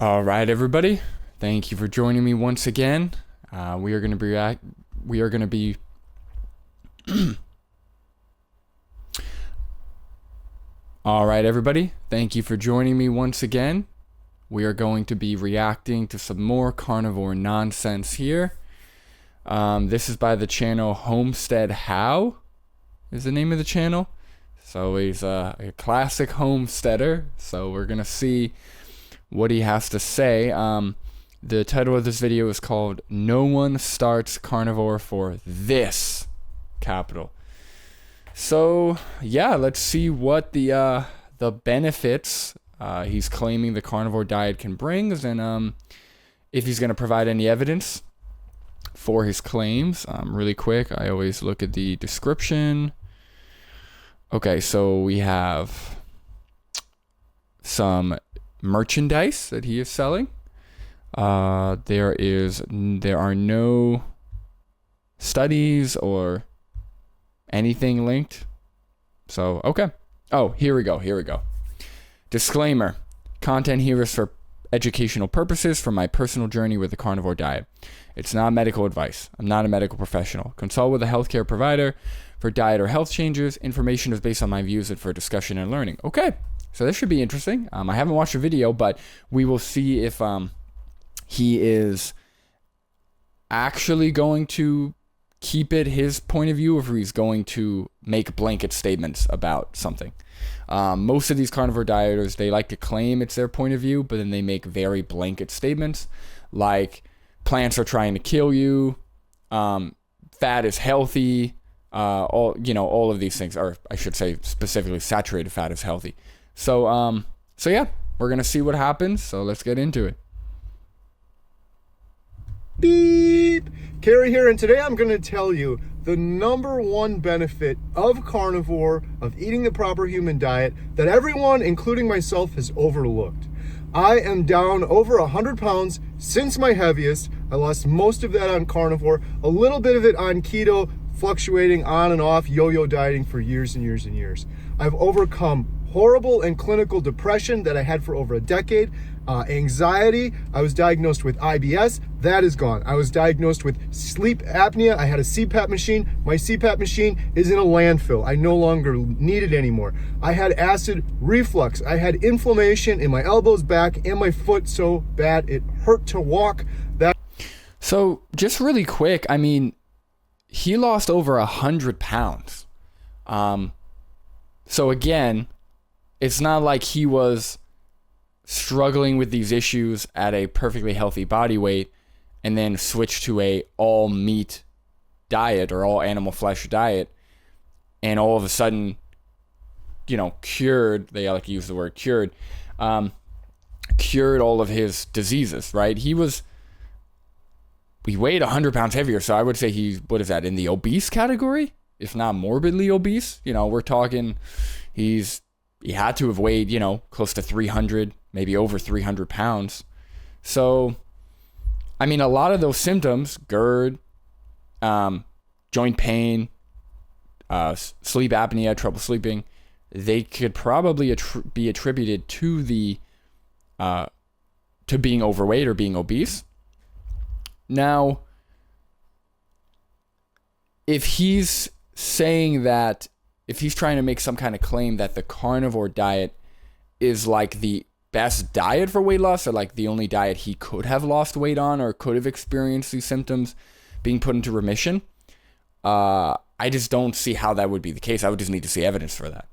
All right, everybody. Thank you for joining me once again. We are going to be All right, everybody. Thank you for joining me once again. We are going to be reacting to some more carnivore nonsense here. This is by the channel Homestead How is the name of the channel. So he's a classic homesteader. So we're going to see what he has to say. The title of this video is called "No One Starts Carnivore for This," capital. So yeah, let's see what the benefits he's claiming the carnivore diet can bring, and if he's going to provide any evidence for his claims. Really quick, I always look at the description. Okay, so we have some merchandise that he is selling. There are no studies or anything linked. So, okay. Oh, here we go. Disclaimer. Content here is for educational purposes from my personal journey with the carnivore diet. It's not medical advice. I'm not a medical professional. Consult with a healthcare provider for diet or health changes. Information is based on my views and for discussion and learning. Okay. So this should be interesting. I haven't watched the video, but we will see if he is actually going to keep it his point of view, or if he's going to make blanket statements about something. Most of these carnivore dieters, they like to claim it's their point of view, but then they make very blanket statements like plants are trying to kill you, fat is healthy, all of these things, or I should say specifically saturated fat is healthy. So yeah, we're going to see what happens. So let's get into it. Beep! Carrie here, and today I'm going to tell you the number one benefit of carnivore, of eating the proper human diet, that everyone, including myself, has overlooked. I am down over 100 pounds since my heaviest. I lost most of that on carnivore, a little bit of it on keto, fluctuating on and off, yo-yo dieting for years and years and years. I've overcome horrible and clinical depression that I had for over a decade. Anxiety, I was diagnosed with IBS, that is gone. I was diagnosed with sleep apnea. I had a CPAP machine. My CPAP machine is in a landfill. I no longer need it anymore. I had acid reflux. I had inflammation in my elbows, back, and my foot so bad it hurt to walk. So just really quick, I mean, he lost over 100 pounds. So again, it's not like he was struggling with these issues at a perfectly healthy body weight and then switch to a all meat diet or all animal flesh diet, and all of a sudden, cured, they like to use the word cured all of his diseases, right? He weighed 100 pounds heavier, so I would say what is that, in the obese category, if not morbidly obese? We're talking he had to have weighed, close to 300, maybe over 300 pounds. So, I mean, a lot of those symptoms, GERD, joint pain, sleep apnea, trouble sleeping, they could probably be attributed to to being overweight or being obese. Now, if he's saying that, if he's trying to make some kind of claim that the carnivore diet is like the best diet for weight loss, or like the only diet he could have lost weight on or could have experienced these symptoms being put into remission, I just don't see how that would be the case. I would just need to see evidence for that.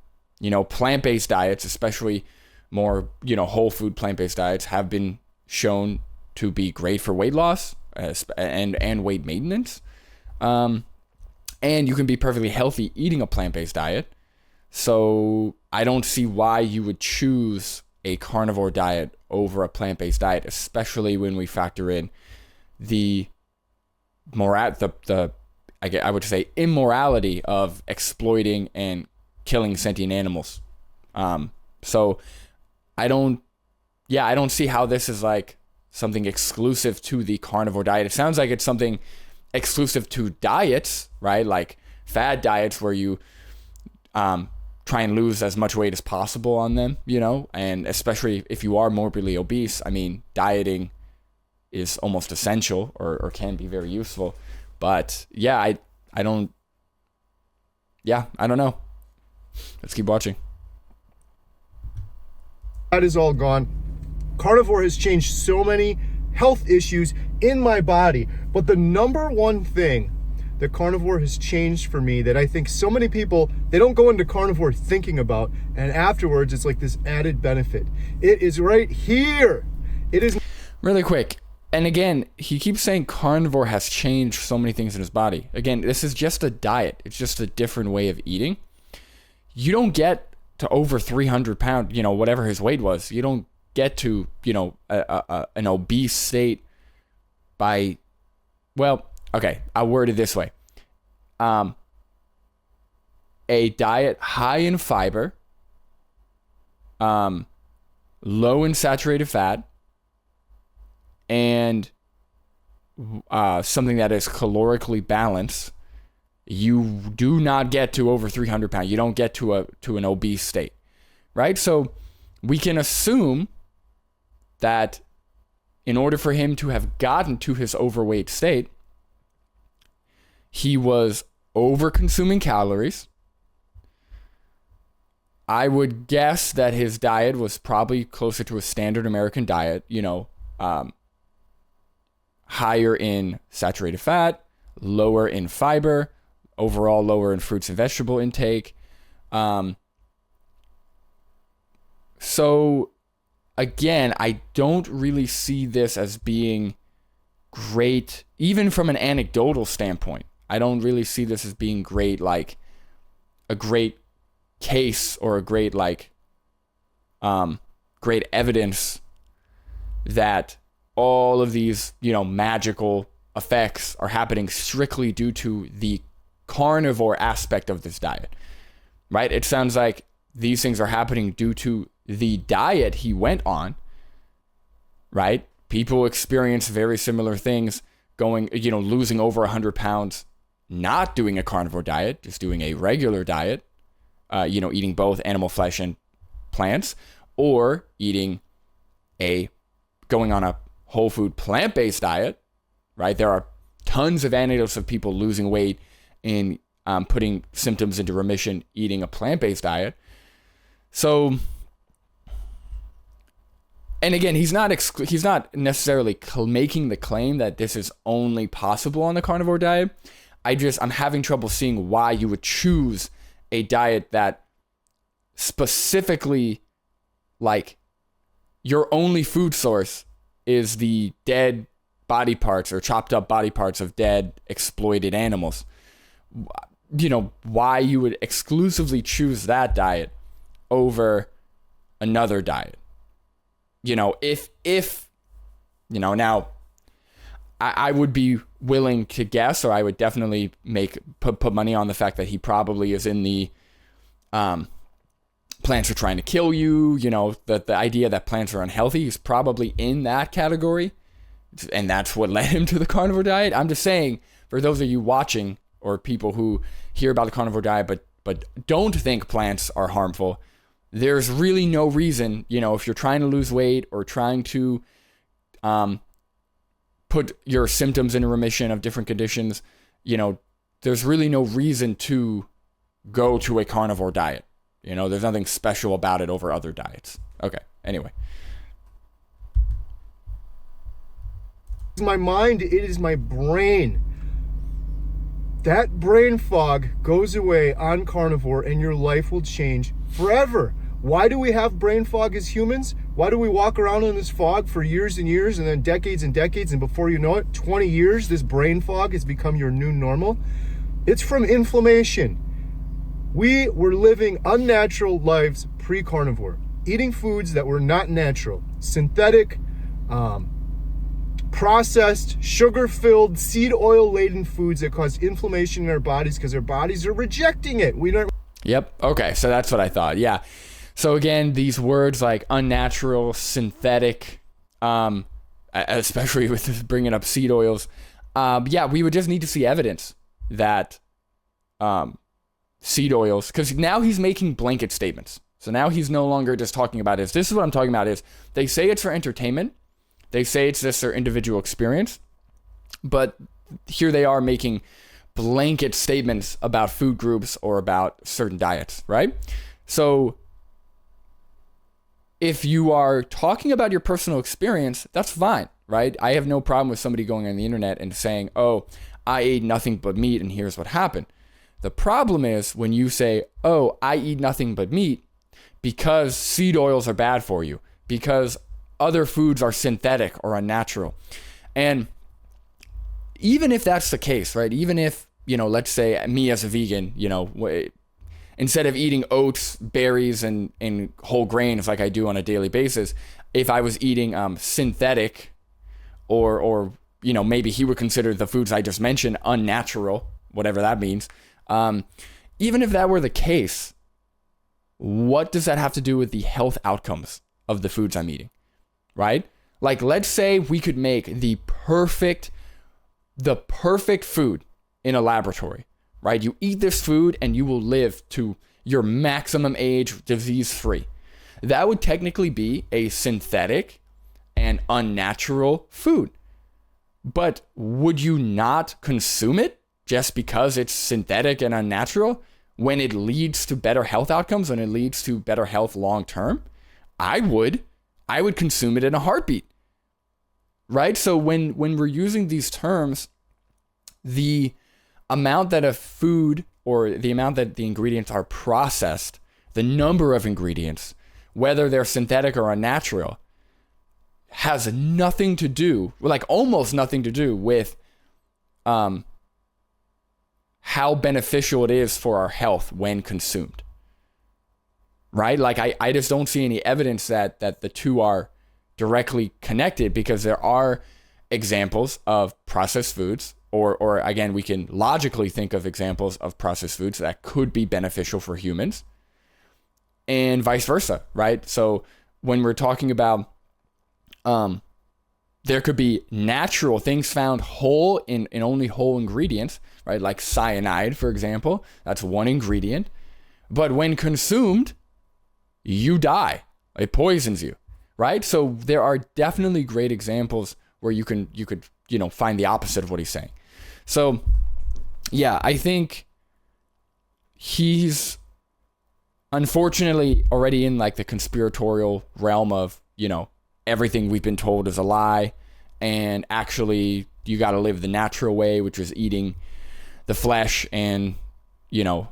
Plant-based diets, especially more, whole food plant-based diets, have been shown to be great for weight loss and weight maintenance. And you can be perfectly healthy eating a plant-based diet. So I don't see why you would choose a carnivore diet over a plant-based diet, especially when we factor in I would say immorality of exploiting and killing sentient animals. So I don't see how this is like something exclusive to the carnivore diet. It sounds like it's something exclusive to diets, right? Like fad diets where you try and lose as much weight as possible on them, and especially if you are morbidly obese, I mean, dieting is almost essential or can be very useful. But yeah, I don't know. Let's keep watching. That is all gone. Carnivore has changed so many health issues in my body. But the number one thing that carnivore has changed for me that I think so many people, they don't go into carnivore thinking about, and afterwards it's like this added benefit. It is right here. It is really quick. And again, he keeps saying carnivore has changed so many things in his body. Again, this is just a diet. It's just a different way of eating. You don't get to over 300 pounds, whatever his weight was. You don't get to, an obese state by, well, okay, I'll word it this way. A diet high in fiber, low in saturated fat, and something that is calorically balanced, you do not get to over 300 pounds. You don't get to an obese state, right? So we can assume that in order for him to have gotten to his overweight state, he was over-consuming calories. I would guess that his diet was probably closer to a standard American diet, higher in saturated fat, lower in fiber, overall lower in fruits and vegetable intake. So again, I don't really see this as being great, even from an anecdotal standpoint. I don't really see this as being great, like a great case or a great, great evidence that all of these, magical effects are happening strictly due to the carnivore aspect of this diet, right? It sounds like these things are happening due to the diet he went on, right? People experience very similar things going, losing over 100 pounds, not doing a carnivore diet, just doing a regular diet, eating both animal flesh and plants, or going on a whole food plant-based diet, right? There are tons of anecdotes of people losing weight and putting symptoms into remission eating a plant-based diet. So, and again, he's not necessarily making the claim that this is only possible on the carnivore diet. I'm having trouble seeing why you would choose a diet that specifically, your only food source is the dead body parts or chopped up body parts of dead exploited animals. Why you would exclusively choose that diet over another diet. Now I would be willing to guess, or I would definitely put money on the fact that he probably is in the plants are trying to kill you, the idea that plants are unhealthy. He's probably in that category, and that's what led him to the carnivore diet. I'm just saying, for those of you watching or people who hear about the carnivore diet but don't think plants are harmful, there's really no reason, if you're trying to lose weight or trying to put your symptoms in remission of different conditions, there's really no reason to go to a carnivore diet. There's nothing special about it over other diets. Okay, anyway. My mind, it is my brain. That brain fog goes away on carnivore and your life will change forever. Why do we have brain fog as humans? Why do we walk around in this fog for years and years and then decades and decades, and before you know it, 20 years, this brain fog has become your new normal? It's from inflammation. We were living unnatural lives pre-carnivore, eating foods that were not natural, synthetic, processed, sugar-filled, seed oil-laden foods that cause inflammation in our bodies because our bodies are rejecting it. We don't. Yep. Okay. So that's what I thought. Yeah. So again, these words like unnatural, synthetic, especially with bringing up seed oils, we would just need to see evidence that seed oils, because now he's making blanket statements. So now he's no longer just talking about this. This is what I'm talking about is they say it's for entertainment. They say it's just their individual experience. But here they are making blanket statements about food groups or about certain diets, right? So if you are talking about your personal experience, that's fine, right? I have no problem with somebody going on the internet and saying, oh, I ate nothing but meat and here's what happened. The problem is when you say, oh, I eat nothing but meat because seed oils are bad for you, because other foods are synthetic or unnatural. And even if that's the case, right? Even if, let's say me as a vegan, instead of eating oats, berries, and whole grains like I do on a daily basis, if I was eating synthetic or maybe he would consider the foods I just mentioned unnatural, whatever that means. Even if that were the case, what does that have to do with the health outcomes of the foods I'm eating, right? Like, let's say we could make the perfect food in a laboratory, right? You eat this food and you will live to your maximum age disease-free. That would technically be a synthetic and unnatural food. But would you not consume it just because it's synthetic and unnatural when it leads to better health outcomes, when it leads to better health long-term? I would consume it in a heartbeat, right? So when we're using these terms, the amount that a food or the amount that the ingredients are processed, the number of ingredients, whether they're synthetic or unnatural, has nothing to do, like almost nothing to do with how beneficial it is for our health when consumed, right? Like I just don't see any evidence that the two are directly connected, because there are examples of processed foods, or again, we can logically think of examples of processed foods that could be beneficial for humans, and vice versa, right? So when we're talking about there could be natural things found whole in only whole ingredients, right? Like cyanide, for example, that's one ingredient. But when consumed, you die. It poisons you, right? So there are definitely great examples where you could find the opposite of what he's saying. So yeah, I think he's unfortunately already in like the conspiratorial realm of, everything we've been told is a lie, and actually you got to live the natural way, which is eating the flesh and, the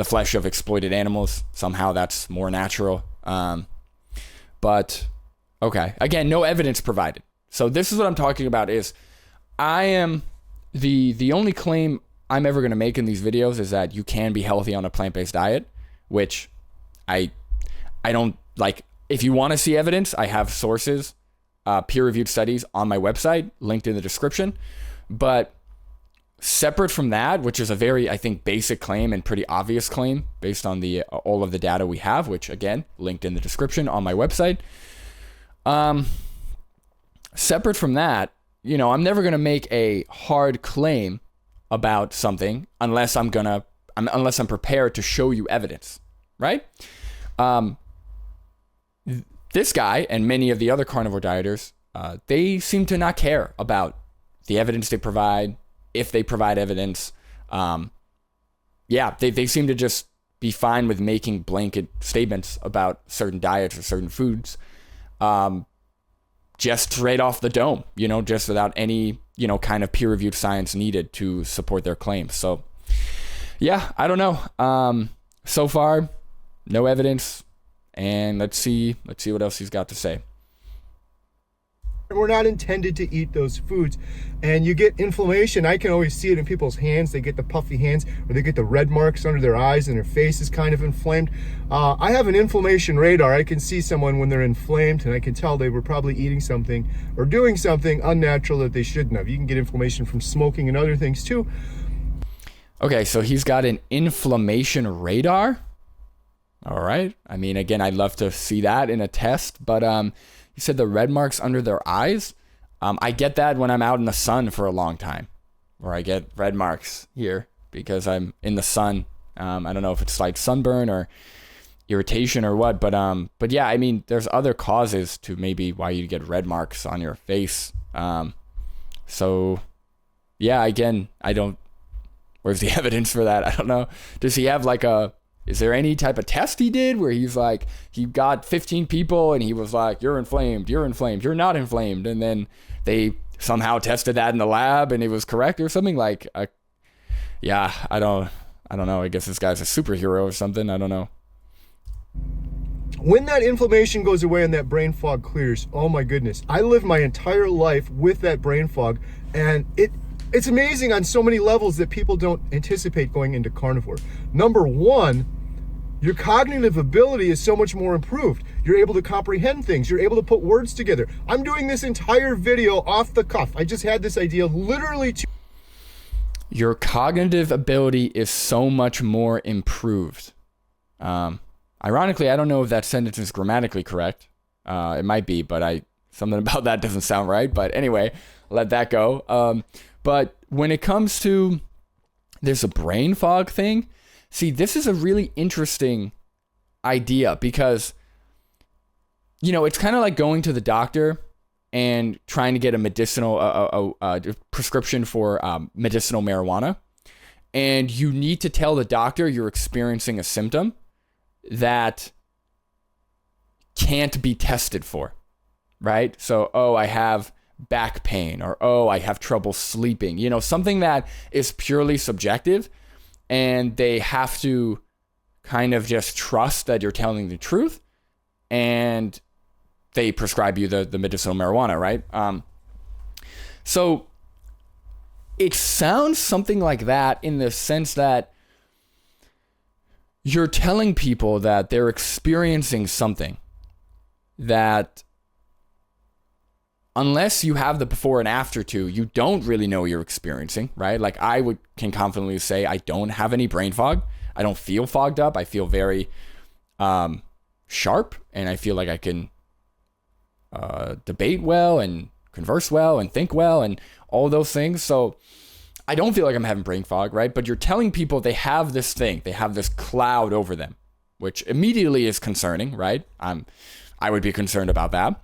flesh of exploited animals. Somehow that's more natural. But okay, again, no evidence provided. So this is what I'm talking about is I am the only claim I'm ever going to make in these videos is that you can be healthy on a plant-based diet, which I don't like. If you want to see evidence, I have sources, peer-reviewed studies on my website, linked in the description. But separate from that, which is a very, I think, basic claim and pretty obvious claim based on the all of the data we have, which again, linked in the description on my website. Separate from that, I'm never going to make a hard claim about something unless I'm prepared to show you evidence, right? This guy and many of the other carnivore dieters, they seem to not care about the evidence they provide, if they provide evidence. They seem to just be fine with making blanket statements about certain diets or certain foods, just straight off the dome, just without any, kind of peer-reviewed science needed to support their claims. So, yeah, I don't know. So far, no evidence. And let's see what else he's got to say. We're not intended to eat those foods, and you get inflammation. I can always see it in people's hands. They get the puffy hands, or they get the red marks under their eyes, and their face is kind of inflamed. I have an inflammation radar. I can see someone when they're inflamed, and I can tell they were probably eating something or doing something unnatural that they shouldn't have. You can get inflammation from smoking and other things too. Okay, so he's got an inflammation radar. All right. I mean, again, I'd love to see that in a test, but you said the red marks under their eyes. I get that when I'm out in the sun for a long time, or I get red marks here because I'm in the sun I don't know if it's like sunburn or irritation or what, but yeah, I mean, there's other causes to maybe why you get red marks on your face. So yeah, again, where's the evidence for that? I don't know. Does he have is there any type of test he did where he's like, he got 15 people and he was like, you're inflamed, you're not inflamed. And then they somehow tested that in the lab and it was correct or something yeah, I don't know. I guess this guy's a superhero or something. I don't know. When that inflammation goes away and that brain fog clears, oh my goodness, I lived my entire life with that brain fog, and it's amazing on so many levels that people don't anticipate going into carnivore. Number one, your cognitive ability is so much more improved. You're able to comprehend things. You're able to put words together. I'm doing this entire video off the cuff. I just had this idea literally Your cognitive ability is so much more improved. Ironically, I don't know if that sentence is grammatically correct. It might be, but something about that doesn't sound right. But anyway, let that go. But when it comes to there's a brain fog thing, see, this is a really interesting idea because, it's kind of like going to the doctor and trying to get a medicinal prescription for medicinal marijuana. And you need to tell the doctor you're experiencing a symptom that can't be tested for, right? So, I have back pain, or, I have trouble sleeping, something that is purely subjective, and they have to kind of just trust that you're telling the truth, and they prescribe you the medicinal marijuana, right? So it sounds something like that in the sense that you're telling people that they're experiencing something that, unless you have the before and after to, you don't really know you're experiencing, right? Like can confidently say, I don't have any brain fog. I don't feel fogged up. I feel very sharp, and I feel like I can debate well and converse well and think well and all those things. So I don't feel like I'm having brain fog, right? But you're telling people they have this thing, they have this cloud over them, which immediately is concerning, right? I would be concerned about that.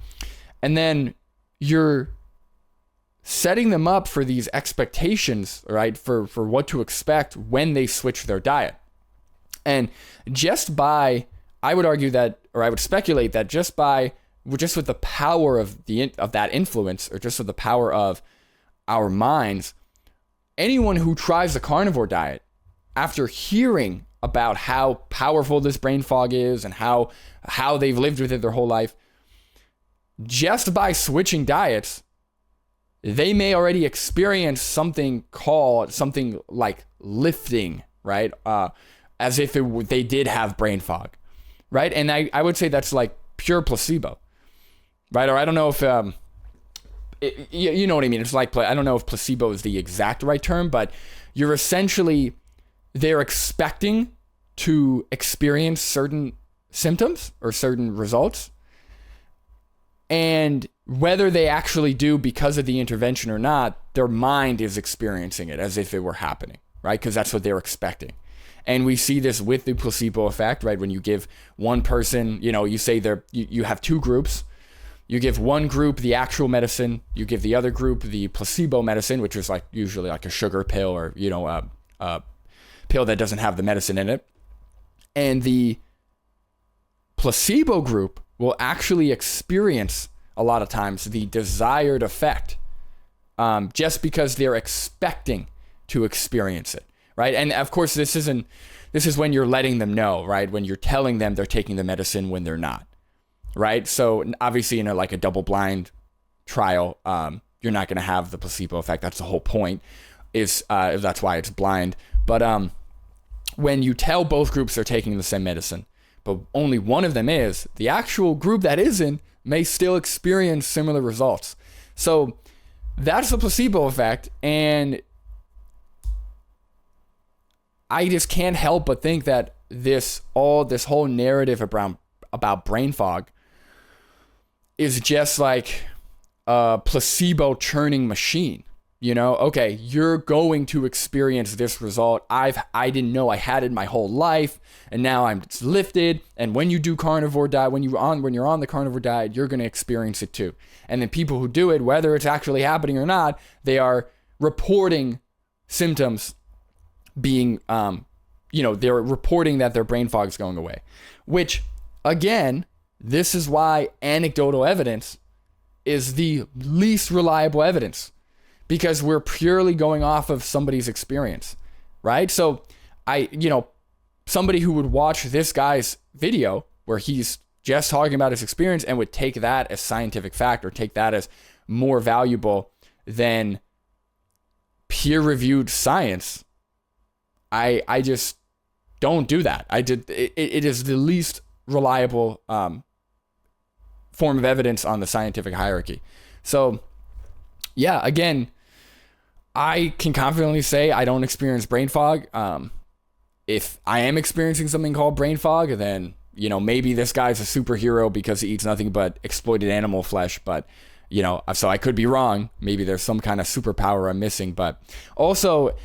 And then you're setting them up for these expectations, right? For what to expect when they switch their diet. And I would argue that, or I would speculate that just with the power of that influence, or just with the power of our minds, anyone who tries the carnivore diet, after hearing about how powerful this brain fog is and how they've lived with it their whole life, just by switching diets, they may already experience something like lifting, right? As if they did have brain fog, right? And I would say that's like pure placebo, right? Or I don't know if you know what I mean. It's like, I don't know if placebo is the exact right term, but they're expecting to experience certain symptoms or certain results. And whether they actually do because of the intervention or not, their mind is experiencing it as if it were happening, right? Because that's what they're expecting. And we see this with the placebo effect, right? When you give one person, you say you have two groups. You give one group the actual medicine. You give the other group the placebo medicine, which is like usually like a sugar pill or, a pill that doesn't have the medicine in it. And the placebo group will actually experience a lot of times the desired effect, just because they're expecting to experience it, right? And of course, this is when you're letting them know, right? When you're telling them they're taking the medicine when they're not, right? So obviously in a double-blind trial, you're not going to have the placebo effect. That's the whole point. That's why it's blind. But when you tell both groups they're taking the same medicine, but only one of them is, the actual group that isn't may still experience similar results. So that's the placebo effect. And I just can't help but think that this whole narrative about brain fog is just like a placebo churning machine, You know, okay, you're going to experience this result. I didn't know I had it my whole life, and now it's lifted. And when you do carnivore diet, when you're on the carnivore diet, you're going to experience it too. And then people who do it, whether it's actually happening or not, they are reporting symptoms being, they're reporting that their brain fog is going away. Which, again, this is why anecdotal evidence is the least reliable evidence. Because we're purely going off of somebody's experience, right? So somebody who would watch this guy's video where he's just talking about his experience and would take that as scientific fact or take that as more valuable than peer-reviewed science, I just don't do that. It is the least reliable form of evidence on the scientific hierarchy. So, yeah, again, I can confidently say I don't experience brain fog. If I am experiencing something called brain fog, then, maybe this guy's a superhero because he eats nothing but exploited animal flesh. But, so I could be wrong. Maybe there's some kind of superpower I'm missing. But also,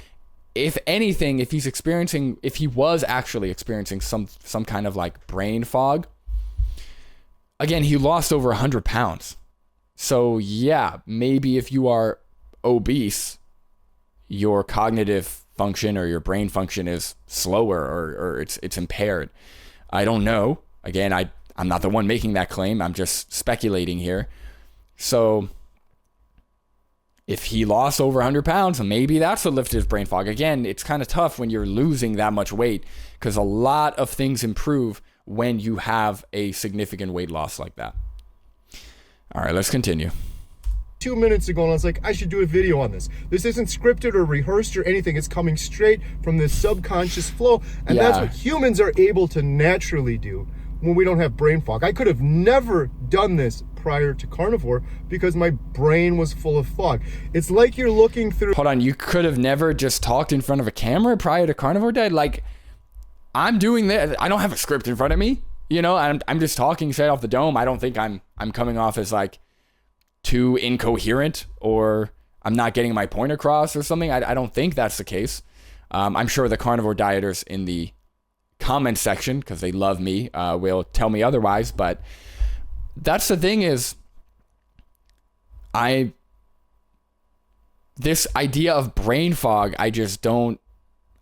if anything, if he was actually experiencing some kind of like brain fog, again, he lost over 100 pounds. So yeah, maybe if you are obese, your cognitive function or your brain function is slower or it's impaired. I don't know. Again, I'm not the one making that claim. I'm just speculating here. So if he lost over 100 pounds, maybe that's what lifted his brain fog. Again, it's kind of tough when you're losing that much weight because a lot of things improve when you have a significant weight loss like that. All right, let's continue. 2 minutes ago, and I was like, I should do a video on this. This isn't scripted or rehearsed or anything. It's coming straight from this subconscious flow. And that's what humans are able to naturally do when we don't have brain fog. I could have never done this prior to carnivore because my brain was full of fog. It's like you're looking through... Hold on, you could have never just talked in front of a camera prior to carnivore diet? Like, I'm doing that. I don't have a script in front of me. I'm just talking straight off the dome. I don't think I'm coming off as like too incoherent or I'm not getting my point across or something. I don't think that's the case. I'm sure the carnivore dieters in the comment section, because they love me, will tell me otherwise. But that's the thing is, this idea of brain fog, I don't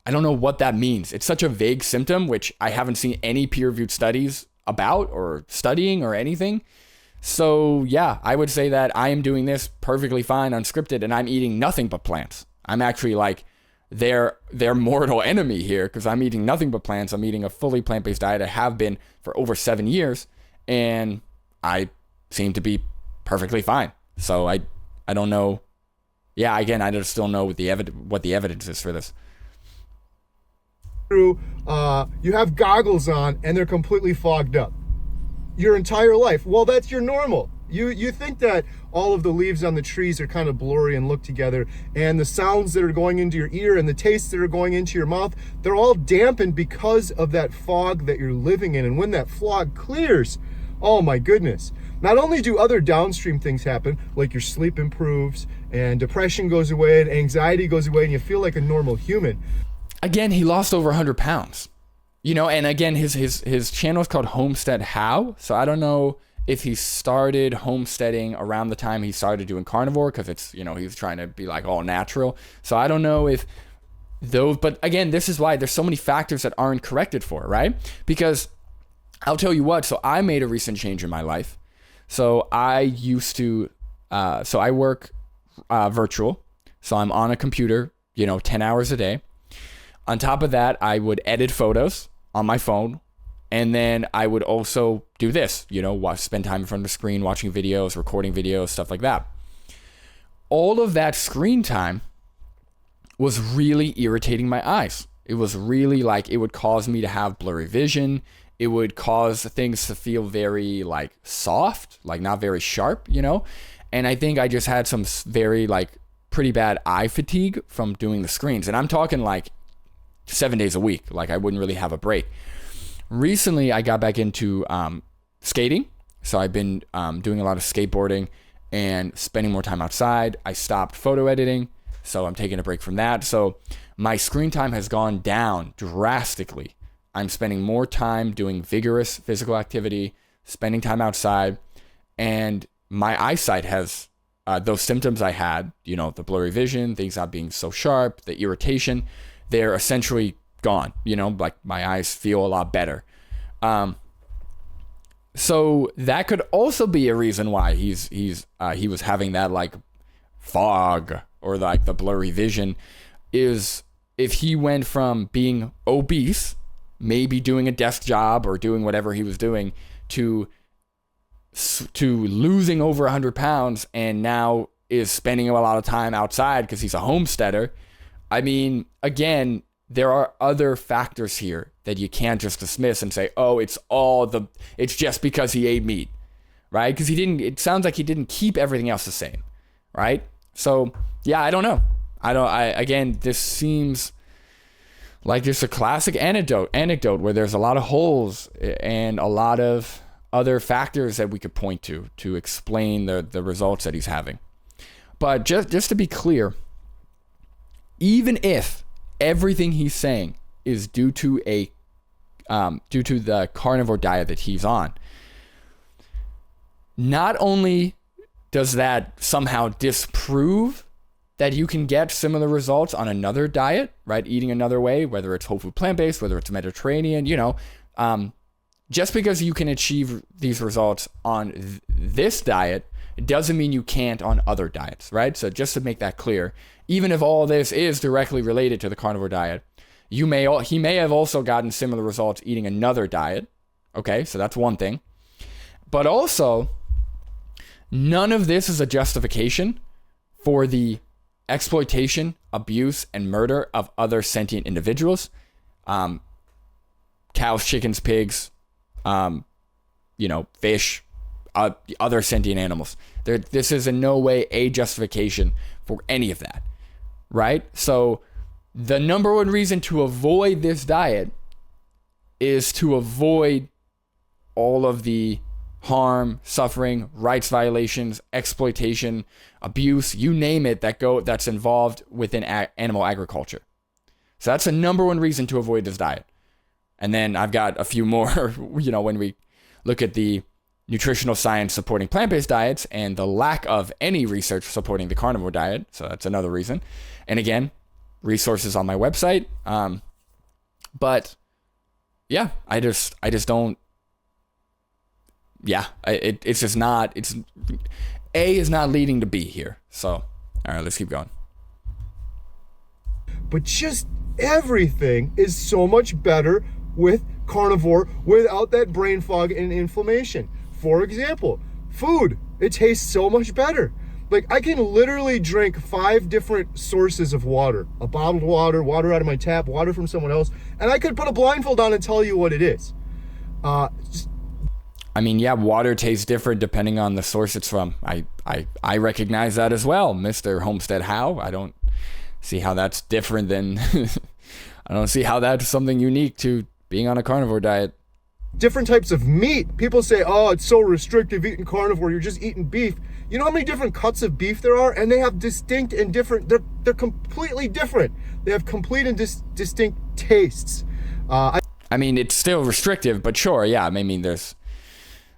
know what that means. It's such a vague symptom, which I haven't seen any peer-reviewed studies about or studying or anything. So yeah, I would say that I am doing this perfectly fine, unscripted, and I'm eating nothing but plants. I'm actually like their mortal enemy here because I'm eating nothing but plants. I'm eating a fully plant-based diet. I have been for over 7 years, and I seem to be perfectly fine. So I don't know. Yeah, again, I just don't know what the evidence is for this. You have goggles on and they're completely fogged up your entire life. Well, that's your normal. You think that all of the leaves on the trees are kind of blurry and look together, and the sounds that are going into your ear and the tastes that are going into your mouth, they're all dampened because of that fog that you're living in. And when that fog clears, oh my goodness, not only do other downstream things happen, like your sleep improves and depression goes away and anxiety goes away and you feel like a normal human. Again, he lost over 100 pounds, and again, his channel is called Homestead How. So I don't know if he started homesteading around the time he started doing carnivore, because it's, he was trying to be like all natural. So I don't know if those, but again, this is why there's so many factors that aren't corrected for, right? Because I'll tell you what, so I made a recent change in my life. So I used to, so I work virtual. So I'm on a computer, 10 hours a day. On top of that, I would edit photos on my phone. And then I would also do this, spend time in front of the screen, watching videos, recording videos, stuff like that. All of that screen time was really irritating my eyes. It was really like, it would cause me to have blurry vision. It would cause things to feel very like soft, like not very sharp, And I think I just had some very like pretty bad eye fatigue from doing the screens. And I'm talking like 7 days a week. Like I wouldn't really have a break. Recently, I got back into skating. So I've been doing a lot of skateboarding and spending more time outside. I stopped photo editing. So I'm taking a break from that. So my screen time has gone down drastically. I'm spending more time doing vigorous physical activity, spending time outside, and my eyesight has those symptoms I had, the blurry vision, things not being so sharp, the irritation, they're essentially gone. Like my eyes feel a lot better. So that could also be a reason why he was having that like fog or like the blurry vision, is if he went from being obese, maybe doing a desk job or doing whatever he was doing, to losing over 100 pounds and now is spending a lot of time outside because he's a homesteader. I mean, again, there are other factors here that you can't just dismiss and say, oh, it's just because he ate meat, right? Because it sounds like he didn't keep everything else the same, right? So yeah, I don't know. Again, this seems like just a classic anecdote where there's a lot of holes and a lot of other factors that we could point to explain the results that he's having. But just to be clear, even if everything he's saying is due to the carnivore diet that he's on, not only does that somehow disprove that you can get similar results on another diet, right? Eating another way, whether it's whole food plant-based, whether it's Mediterranean, just because you can achieve these results on this diet, it doesn't mean you can't on other diets, right? So just to make that clear, even if all this is directly related to the carnivore diet, he may have also gotten similar results eating another diet. Okay, so that's one thing. But also, none of this is a justification for the exploitation, abuse, and murder of other sentient individuals. Cows, chickens, pigs, fish, other sentient animals. This is in no way a justification for any of that, right? So the number one reason to avoid this diet is to avoid all of the harm, suffering, rights violations, exploitation, abuse, you name it, that's involved within animal agriculture. So that's the number one reason to avoid this diet. And then I've got a few more, when we look at the nutritional science supporting plant-based diets and the lack of any research supporting the carnivore diet. So that's another reason. And again, resources on my website. But yeah, I just don't. Yeah, it's just not. A is not leading to B here. So all right, let's keep going. But just everything is so much better with carnivore without that brain fog and inflammation. For example, food, it tastes so much better. Like, I can literally drink 5 different sources of water: a bottled water, water out of my tap, water from someone else, and I could put a blindfold on and tell you what it is. Water tastes different depending on the source it's from. I recognize that as well, Mr. Homestead Howe. I don't see how that's different than I don't see how that's something unique to being on a carnivore diet. Different types of meat. People say, oh, it's so restrictive eating carnivore, you're just eating beef. You know how many different cuts of beef there are? And they have distinct and different, they're completely different. They have complete and distinct tastes. It's still restrictive, but sure, yeah. There's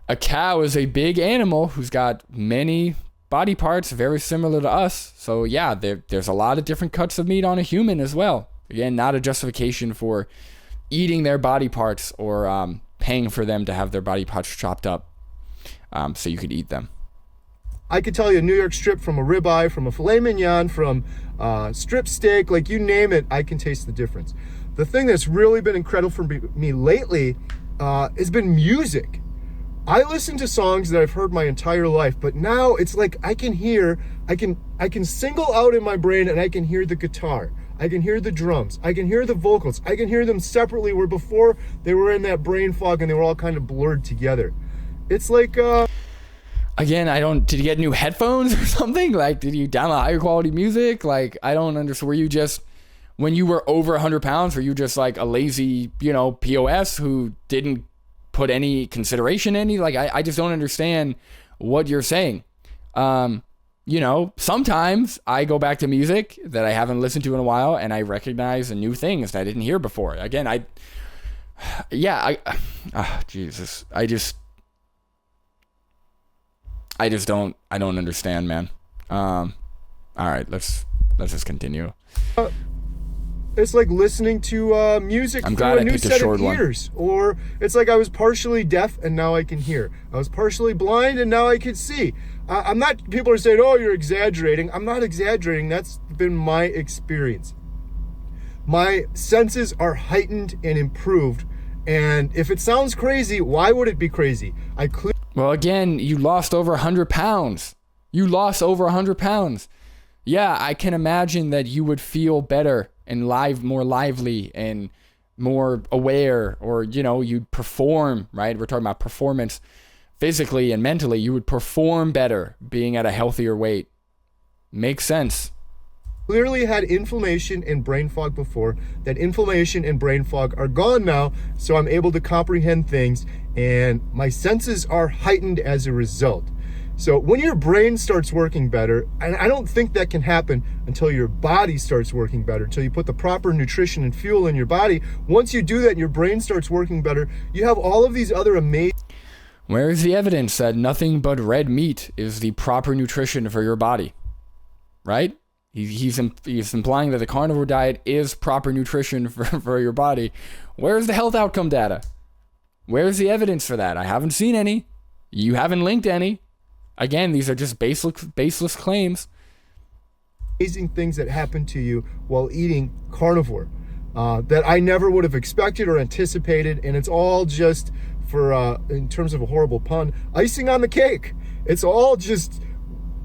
a cow is a big animal who's got many body parts very similar to us. So yeah, there's a lot of different cuts of meat on a human as well. Again, not a justification for eating their body parts or paying for them to have their body parts chopped up so you could eat them. I could tell you a New York strip from a ribeye, from a filet mignon, from strip steak, like you name it, I can taste the difference. The thing that's really been incredible for me lately has been music. I listen to songs that I've heard my entire life, but now it's like I can single out in my brain and I can hear the guitar. I can hear the drums. I can hear the vocals. I can hear them separately, where before they were in that brain fog and they were all kind of blurred together. It's like... Again, did you get new headphones or something? Like, did you download higher quality music? Like, I don't understand. Were you just, when you were over 100 pounds, were you just like a lazy, POS who didn't put any consideration in you? Like, I just don't understand what you're saying. sometimes I go back to music that I haven't listened to in a while and I recognize new things that I didn't hear before. Again, Jesus, I don't understand, man. All right, let's just continue. It's like listening to music I'm through glad a I new picked a set short of ears. Or it's like I was partially deaf and now I can hear. I was partially blind and now I can see. I'm not, people are saying, oh, you're exaggerating. I'm not exaggerating. That's been my experience. My senses are heightened and improved. And if it sounds crazy, why would it be crazy? Well, again, you lost over 100 pounds. Yeah, I can imagine that you would feel better and more lively and more aware, or, you'd perform, right? We're talking about performance physically and mentally. You would perform better being at a healthier weight. Makes sense. Clearly had inflammation and brain fog before. That inflammation and brain fog are gone now, so I'm able to comprehend things, and my senses are heightened as a result. So when your brain starts working better, and I don't think that can happen until your body starts working better, until you put the proper nutrition and fuel in your body. Once you do that and your brain starts working better, you have all of these other amazing... Where is the evidence that nothing but red meat is the proper nutrition for your body? Right? He's implying that the carnivore diet is proper nutrition for your body. Where's the health outcome data? Where's the evidence for that? I haven't seen any. You haven't linked any. Again, these are just baseless claims. Amazing things that happen to you while eating carnivore that I never would have expected or anticipated, and it's all just for, in terms of a horrible pun, icing on the cake. It's all just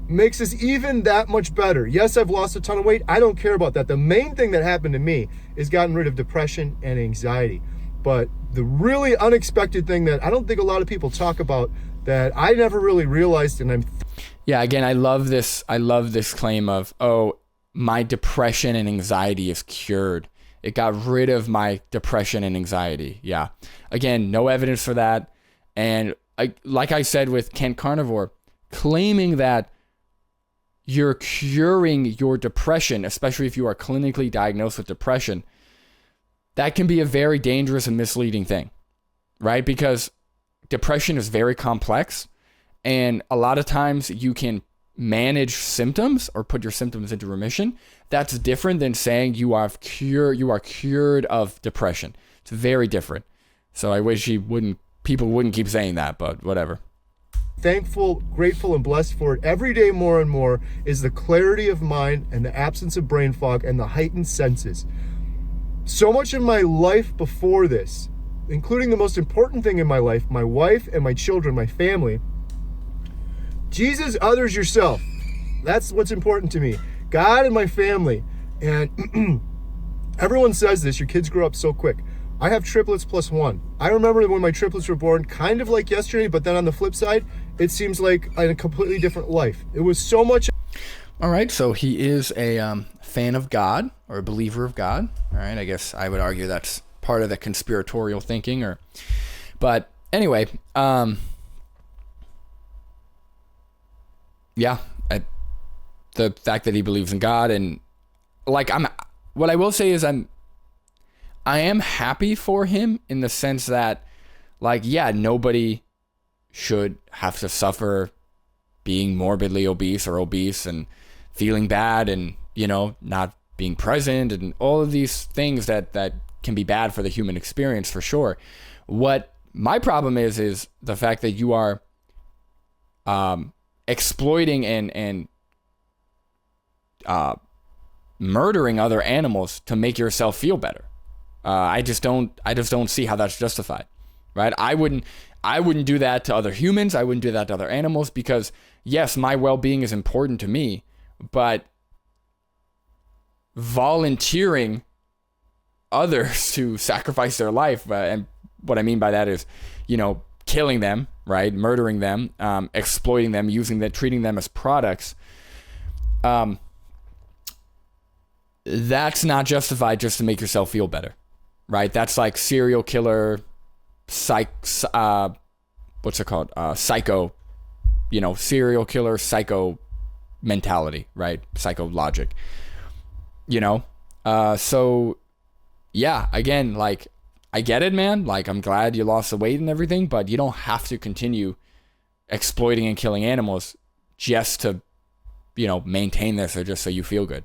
makes us even that much better. Yes, I've lost a ton of weight. I don't care about that. The main thing that happened to me is gotten rid of depression and anxiety. But the really unexpected thing that I don't think a lot of people talk about, that I never really realized, and again, I love this claim of, oh, my depression and anxiety is cured. It got rid of my depression and anxiety. Yeah. Again, no evidence for that. And like I said with Kent Carnivore, claiming that you're curing your depression, especially if you are clinically diagnosed with depression, that can be a very dangerous and misleading thing, right? Because depression is very complex, and a lot of times you can manage symptoms or put your symptoms into remission. That's different than saying you are cured of depression. It's very different. So I wish people wouldn't keep saying that, but whatever. Thankful, grateful, and blessed for it every day more and more is the clarity of mind and the absence of brain fog and the heightened senses. So much of my life before this, including the most important thing in my life, my wife and my children, my family, Jesus, others, yourself. That's what's important to me. God and my family. And everyone says this, your kids grow up so quick. I have triplets plus one. I remember when my triplets were born kind of like yesterday, but then on the flip side, it seems like a completely different life. It was so much. All right, so he is a fan of God, or a believer of God. All right, I guess I would argue that's part of the conspiratorial thinking, but anyway, the fact that he believes in God, and what I will say is I am happy for him in the sense that, nobody should have to suffer being morbidly obese or obese and feeling bad and, not being present and all of these things that can be bad for the human experience, for sure. What my problem is the fact that you are exploiting and murdering other animals to make yourself feel better. I just don't see how that's justified, right? I wouldn't do that to other humans. I wouldn't do that to other animals, because yes, my well-being is important to me, but volunteering others to sacrifice their life, and what I mean by that is, killing them, right? Murdering them, exploiting them, treating them as products. That's not justified just to make yourself feel better, right? That's like serial killer, psycho, serial killer, psycho mentality, right? Psychologic, you know? So yeah, again, like, I get it, man. Like, I'm glad you lost the weight and everything, but you don't have to continue exploiting and killing animals just to, you know, maintain this or just so you feel good.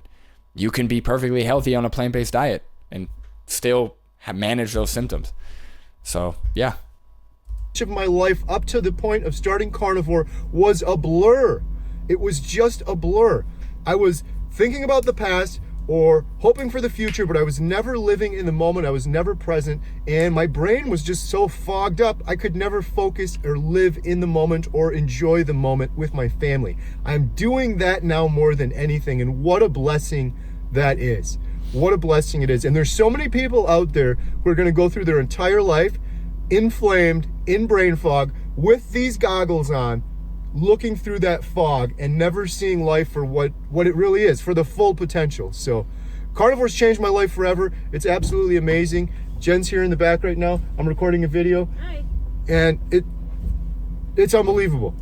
You can be perfectly healthy on a plant-based diet and still manage those symptoms. So, yeah. Of my life up to the point of starting Carnivore was a blur. It was just a blur. I was thinking about the past or hoping for the future, but I was never living in the moment. I was never present, and my brain was just so fogged up, I could never focus or live in the moment or enjoy the moment with my family. I'm doing that now more than anything, and what a blessing that is. What a blessing it is. And there's so many people out there who are going to go through their entire life inflamed, in brain fog, with these goggles on, looking through that fog and never seeing life for what it really is, for the full potential. So Carnivore's changed my life forever. It's absolutely amazing. Jen's here in the back right now. I'm recording a video. Hi. And it's unbelievable.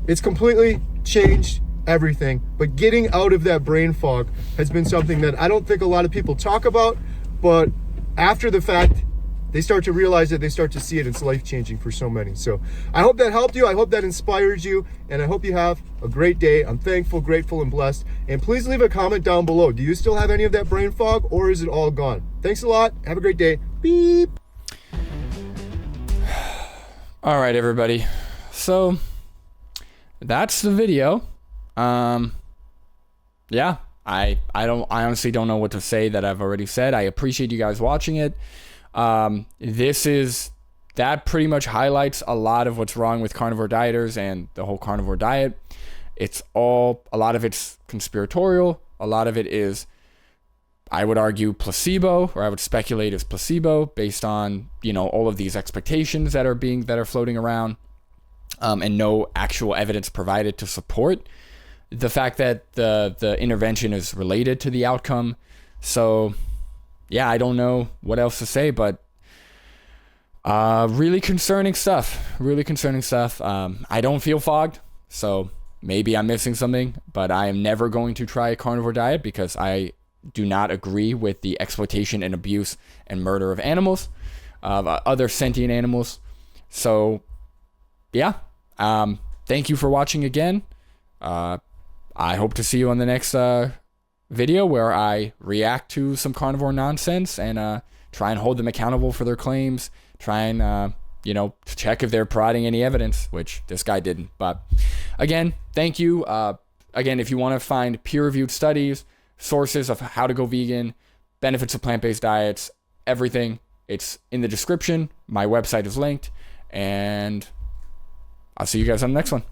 It's completely changed everything. But getting out of that brain fog has been something that I don't think a lot of people talk about, but after the fact, they start to realize it, they start to see it. It's life-changing for so many. So I hope that helped you. I hope that inspires you. And I hope you have a great day. I'm thankful, grateful, and blessed. And please leave a comment down below. Do you still have any of that brain fog, or is it all gone? Thanks a lot. Have a great day. Beep. All right, everybody. So that's the video. Yeah, I honestly don't know what to say that I've already said. I appreciate you guys watching it. That pretty much highlights a lot of what's wrong with carnivore dieters and the whole carnivore diet. A lot of it's conspiratorial. A lot of it is, I would argue, placebo, or I would speculate is placebo based on, you know, all of these expectations that are floating around, and no actual evidence provided to support the fact that the intervention is related to the outcome. So yeah, I don't know what else to say, but really concerning stuff. I don't feel fogged, so maybe I'm missing something, but I am never going to try a carnivore diet because I do not agree with the exploitation and abuse and murder of animals, of other sentient animals. So yeah, thank you for watching again. I hope to see you on the next video where I react to some carnivore nonsense and try and hold them accountable for their claims, try and check if they're providing any evidence, which this guy didn't. But again, thank you. Again, if you want to find peer-reviewed studies, sources of how to go vegan, benefits of plant-based diets, everything, it's in the description. My website is linked, and I'll see you guys on the next one.